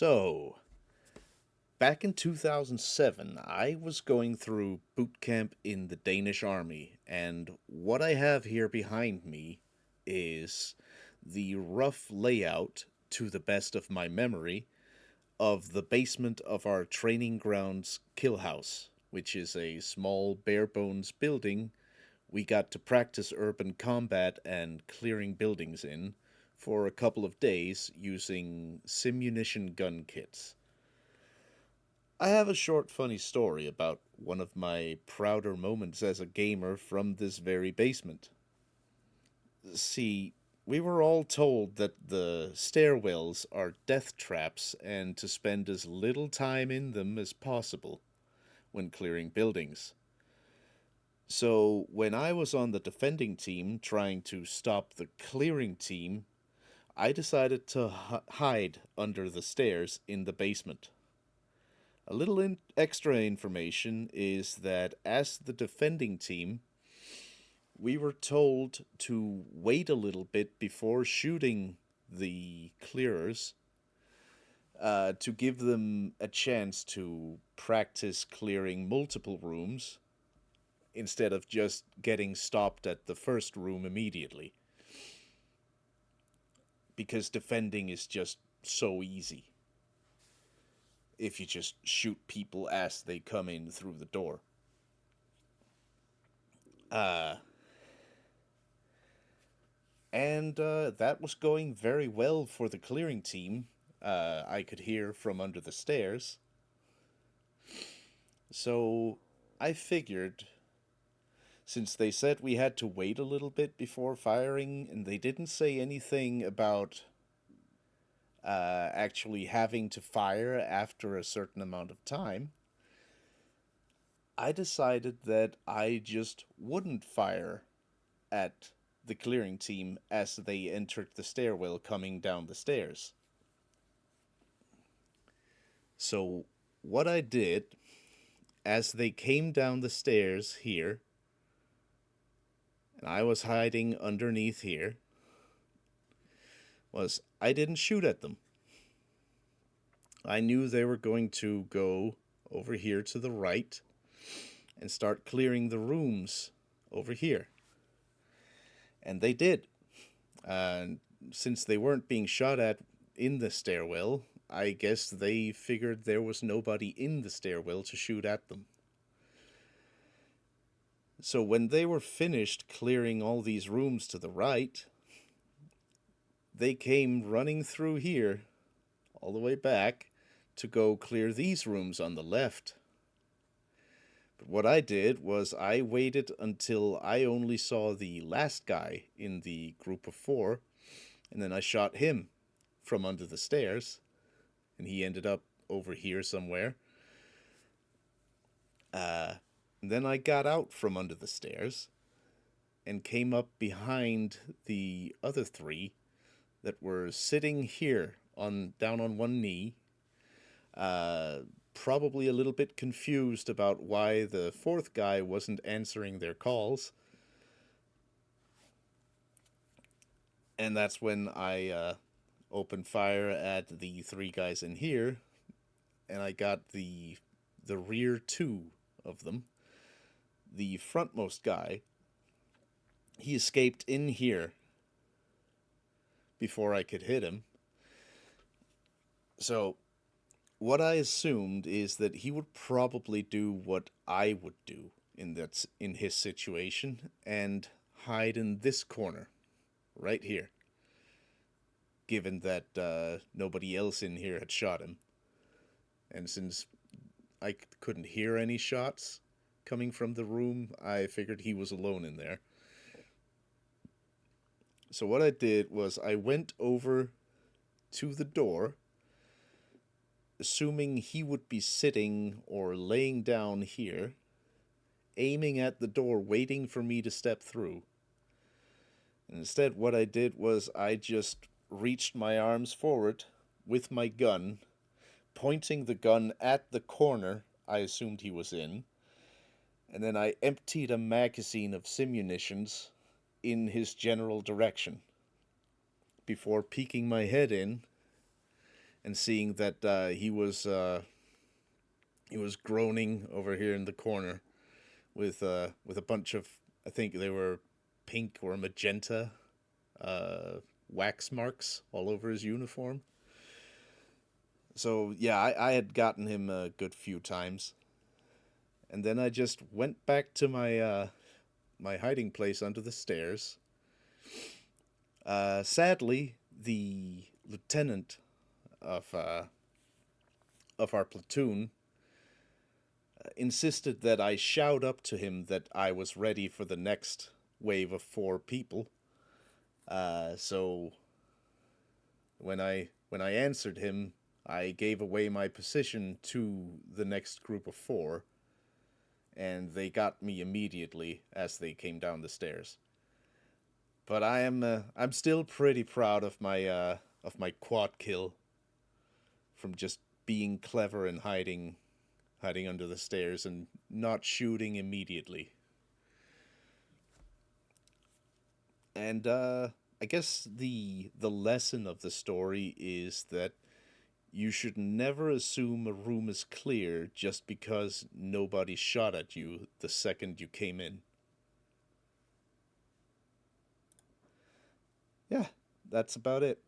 So, back in 2007, I was going through boot camp in the Danish army, and what I have here behind me is the rough layout, to the best of my memory, of the basement of our training grounds Killhouse, which is a small bare bones building we got to practice urban combat and clearing buildings in for a couple of days using simunition gun kits. I have a short, funny story about one of my prouder moments as a gamer from this very basement. See, we were all told that the stairwells are death traps and to spend as little time in them as possible when clearing buildings. So, when I was on the defending team trying to stop the clearing team, I decided to hide under the stairs in the basement. A little extra information is that as the defending team, we were told to wait a little bit before shooting the clearers to give them a chance to practice clearing multiple rooms instead of just getting stopped at the first room immediately. Because defending is just so easy if you just shoot people as they come in through the door. Uh, and that was going very well for the clearing team. I could hear from under the stairs. So I figured, since they said we had to wait a little bit before firing, and they didn't say anything about actually having to fire after a certain amount of time, I decided that I just wouldn't fire at the clearing team as they entered the stairwell coming down the stairs. So, what I did as they came down the stairs here, and I was hiding underneath here, was I didn't shoot at them. I knew they were going to go over here to the right and start clearing the rooms over here. And they did. And since they weren't being shot at in the stairwell, I guess they figured there was nobody in the stairwell to shoot at them. So when they were finished clearing all these rooms to the right, they came running through here, all the way back, to go clear these rooms on the left. But what I did was I waited until I only saw the last guy in the group of four, and then I shot him from under the stairs, and he ended up over here somewhere. And then I got out from under the stairs and came up behind the other three that were sitting here on down on one knee, probably a little bit confused about why the fourth guy wasn't answering their calls. And that's when I opened fire at the three guys in here, and I got the rear two of them. The frontmost guy, he escaped in here before I could hit him. So what I assumed is that he would probably do what I would do in his situation and hide in this corner right here, given that nobody else in here had shot him. And since I couldn't hear any shots coming from the room, I figured he was alone in there. So what I did was I went over to the door, assuming he would be sitting or laying down here, aiming at the door, waiting for me to step through. And instead, what I did was I just reached my arms forward with my gun, pointing the gun at the corner I assumed he was in, and then I emptied a magazine of simunitions in his general direction before peeking my head in and seeing that he was groaning over here in the corner with a bunch of, I think they were pink or magenta uh, wax marks all over his uniform. So yeah, I had gotten him a good few times, and then I just went back to my hiding place under the stairs. Sadly, the lieutenant of uh, of our platoon insisted that I shout up to him that I was ready for the next wave of four people. So when I answered him, I gave away my position to the next group of four, and they got me immediately as they came down the stairs. But I'm still pretty proud of my quad kill from just being clever and hiding under the stairs and not shooting immediately. And I guess the lesson of the story is that you should never assume a room is clear just because nobody shot at you the second you came in. Yeah, that's about it.